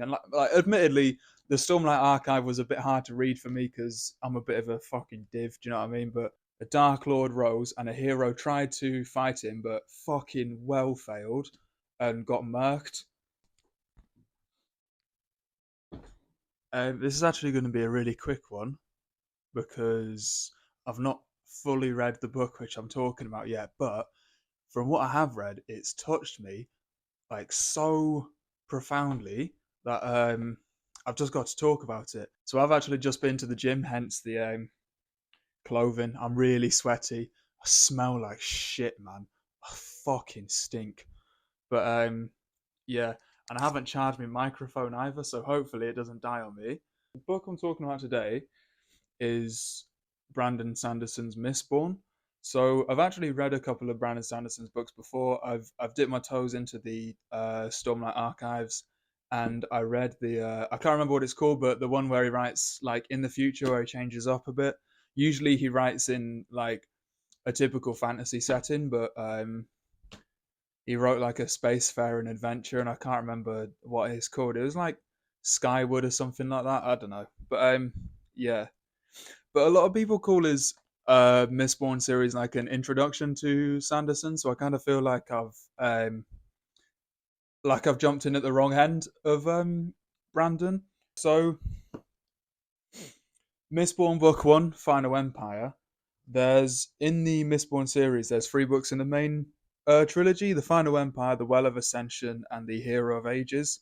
And like admittedly, the Stormlight Archive was a bit hard to read for me because I'm a bit of a fucking div. Do you know what I mean? But a Dark Lord rose and a hero tried to fight him, but fucking well failed and got murked. This is actually going to be a really quick one because I've not fully read the book which I'm talking about yet, but from what I have read, it's touched me like so profoundly that I've just got to talk about it. So I've actually just been to the gym, hence the clothing. I'm really sweaty. I smell like shit, man. I fucking stink. But yeah, and I haven't charged my microphone either, so hopefully it doesn't die on me. The book I'm talking about today is Brandon Sanderson's Mistborn. So I've actually read a couple of Brandon Sanderson's books before. I've dipped my toes into the Stormlight Archives, and I read the I can't remember what it's called, but the one where he writes like in the future where he changes up a bit. Usually he writes in like a typical fantasy setting, but he wrote like a spacefaring adventure, and I can't remember what it's called. It was like Skyward or something like that. I don't know, but yeah. But a lot of people call his Mistborn series like an introduction to Sanderson, so I kind of feel like I've jumped in at the wrong end of Brandon. So Mistborn Book One, Final Empire. There's in the Mistborn series. There's three books in the main trilogy: the Final Empire, the Well of Ascension, and the Hero of Ages.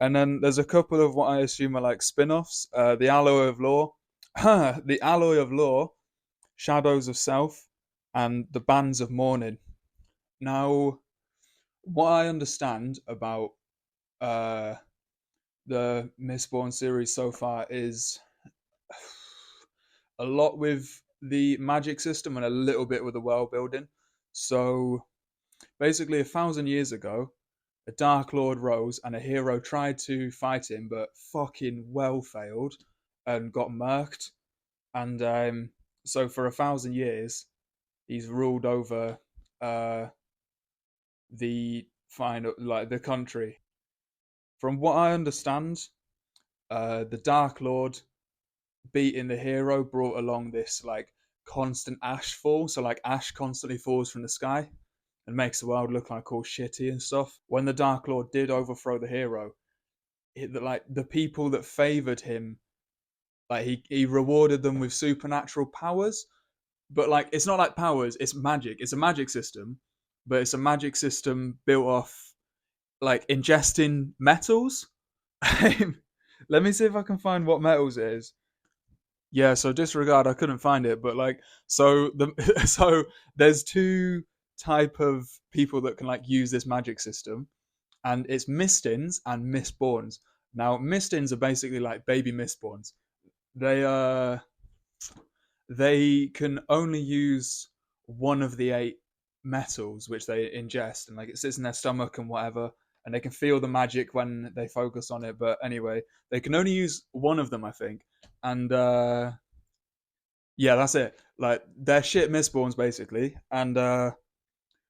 And then there's a couple of what I assume are like spin-offs: the Alloy of Law, the Alloy of Law, Shadows of Self, and the Bands of Mourning. Now, what I understand about uh, the Mistborn series so far is a lot with the magic system and a little bit with the world building. So basically, 1,000 years ago, a Dark Lord rose and a hero tried to fight him, but fucking well failed and got murked. And so for 1,000 years, he's ruled over uh, the final, like the country. From what I understand, the Dark Lord beating the hero brought along this like constant ash fall. So like ash constantly falls from the sky and makes the world look like all shitty and stuff. When the Dark Lord did overthrow the hero, like the people that favored him, like he rewarded them with supernatural powers. But like it's not like powers; it's magic. It's a magic system, but it's a magic system built off like ingesting metals. Let me see if I can find what metals it is. Yeah, so disregard. I couldn't find it, but like, so the so there's two type of people that can like use this magic system, and it's Mistins and Mistborns. Now, Mistins are basically like baby Mistborns. They they can only use one of the eight metals which they ingest, and like it sits in their stomach and whatever, and they can feel the magic when they focus on it. But anyway, they can only use one of them, I think, and yeah, that's it. Like they're shit Mistborns basically, and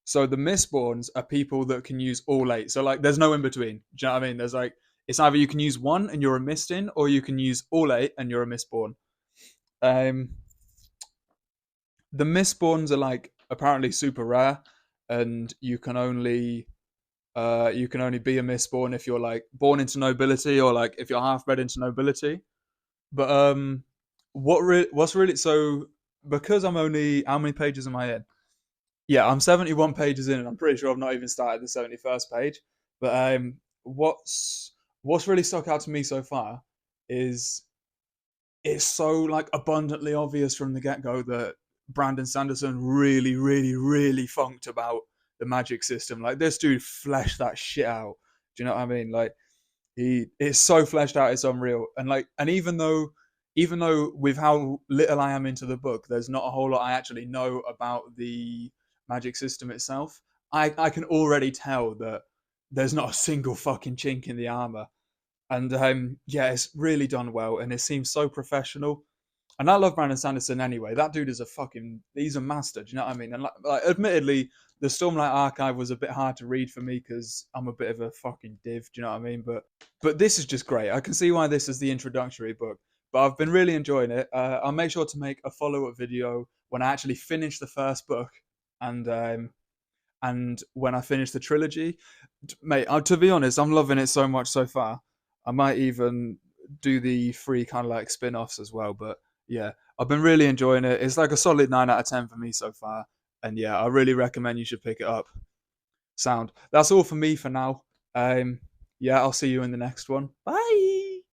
so the Mistborns are people that can use all eight. So like, there's no in between. Do you know what I mean? There's like, it's either you can use one and you're a Mistin, or you can use all eight and you're a Mistborn. Um, the Mistborns are like apparently super rare, and you can only be a Mistborn if you're like born into nobility, or like if you're half bred into nobility. But what's really so, because I'm only, how many pages am I in? Yeah, I'm 71 pages in, and I'm pretty sure I've not even started the 71st page. But what's really stuck out to me so far is it's so like abundantly obvious from the get go that Brandon Sanderson really, really, really funked about the magic system. Like this dude fleshed that shit out. Do you know what I mean? Like it's so fleshed out, it's unreal. And like, and even though with how little I am into the book, there's not a whole lot I actually know about the magic system itself. I can already tell that there's not a single fucking chink in the armor. And yeah, it's really done well, and it seems so professional. And I love Brandon Sanderson anyway. That dude is a fucking, he's a master. Do you know what I mean? And like admittedly, the Stormlight Archive was a bit hard to read for me because I'm a bit of a fucking div. Do you know what I mean? But this is just great. I can see why this is the introductory book. But I've been really enjoying it. I'll make sure to make a follow up video when I actually finish the first book, and when I finish the trilogy, mate. To be honest, I'm loving it so much so far. I might even do the free kind of like spin-offs as well. But yeah, I've been really enjoying it. It's like a solid 9 out of 10 for me so far. And yeah, I really recommend you should pick it up. Sound. That's all for me for now. Yeah, I'll see you in the next one. Bye.